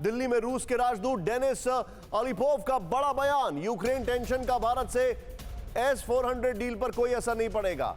दिल्ली में रूस के राजदूत डेनिस अलीपोव का बड़ा बयान, यूक्रेन टेंशन का भारत से S-400 डील पर कोई असर नहीं पड़ेगा।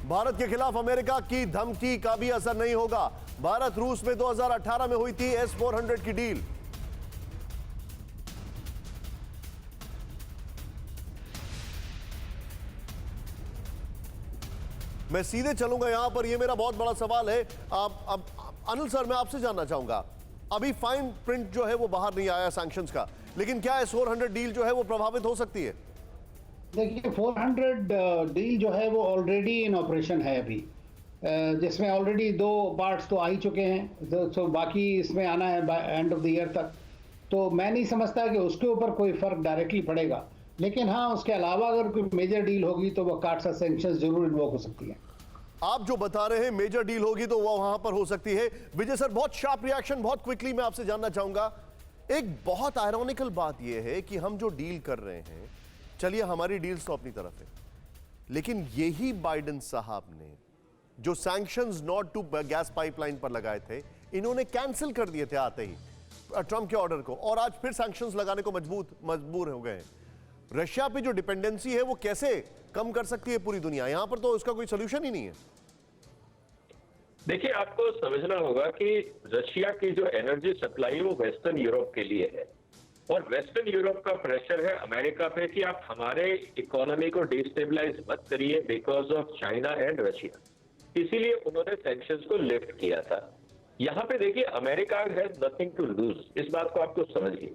भारत के खिलाफ अमेरिका की धमकी का भी असर नहीं होगा। भारत रूस में 2018 में हुई थी S-400 की डील। मैं सीधे चलूंगा यहां पर, यह मेरा बहुत बड़ा सवाल है। अब अनिल सर, मैं आपसे जानना चाहूंगा, अभी फाइन प्रिंट जो है वो बाहर नहीं आया सैंक्शंस का, लेकिन क्या S-400 डील जो है वो प्रभावित हो सकती है? देखिए 400 डील जो है वो ऑलरेडी इन ऑपरेशन है अभी, जिसमें ऑलरेडी 2 पार्ट्स तो आ ही चुके हैं, तो बाकी इसमें आना है by end of the year तक। तो मैं नहीं समझता कि उसके ऊपर कोई फर्क डायरेक्टली पड़ेगा, लेकिन हाँ, उसके अलावा अगर कोई मेजर डील होगी तो वो कार्ड्स और सैंक्शंस जरूर इन्वोक हो सकती है। आप जो बता रहे हैं मेजर डील होगी तो वो वहां पर हो सकती है। विजय सर, बहुत शार्प रिएक्शन, बहुत क्विकली मैं आपसे जानना चाहूंगा। एक बहुत आयरॉनिकल बात यह है कि हम जो डील कर रहे हैं, चलिए हमारी डील्स तो अपनी तरफ है, लेकिन यही बाइडेन साहब ने जो sanctions Nord two gas pipeline पर लगाए थे, इन्होंने कैंसिल कर दिए थे आते ही ट्रंप के ऑर्डर को, और आज फिर सैंक्शंस लगाने को मजबूर हो गए हैं। रशिया पे जो डिपेंडेंसी है वो कैसे कम कर सकती है पूरी दुनिया? यहां पर तो उसका कोई सोल्यूशन ही नहीं है। देखिए, आपको समझना होगा कि रशिया की जो एनर्जी सप्लाई है वो वेस्टर्न यूरोप के लिए है, और वेस्टर्न यूरोप का प्रेशर है अमेरिका पे कि आप हमारे इकोनॉमी को डिस्टेबलाइज मत करिए because of China and Russia. इसीलिए उन्होंने सैंक्शंस को लिफ्ट किया था। यहाँ पे देखिए, America has nothing to lose, इस बात को आपको समझिए।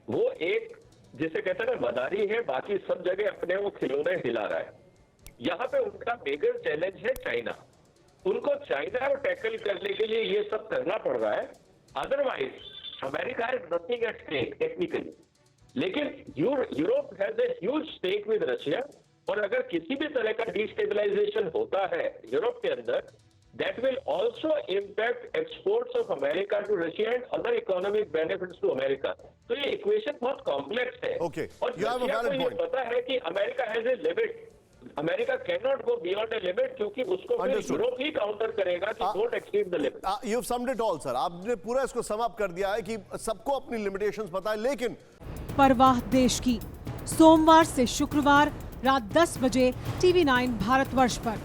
वो एक जिसे कहते हैं ना मदारी है, बाकी सब जगह अपने वो खिलौने हिला रहा है। यहाँ पे उनका मेजर चैलेंज है चाइना। उनको चाइना को टैकल करने के लिए ये सब करना पड़ रहा है, otherwise America has nothing at stake technically. लेकिन Europe has a huge stake with Russia, और अगर किसी भी तरह का डिस्टेबलाइजेशन होता है यूरोप के अंदर, that will also impact exports of America to Russia and other economic benefits to America. तो ये इक्वेशन बहुत कॉम्प्लेक्स है। और रशिया को ये पता है कि America has a limit, America can not go beyond a limit, क्योंकि उसको फिर यूरोप ही काउंटर करेगा कि don't exceed the limit. You have summed it all sir, आपने पूरा इसको सम अप कर दिया है कि सबको अपनी लिमिटेशंस पता है। लेकिन परवाह देश की, सोमवार से शुक्रवार रात 10 बजे TV9 भारतवर्ष पर।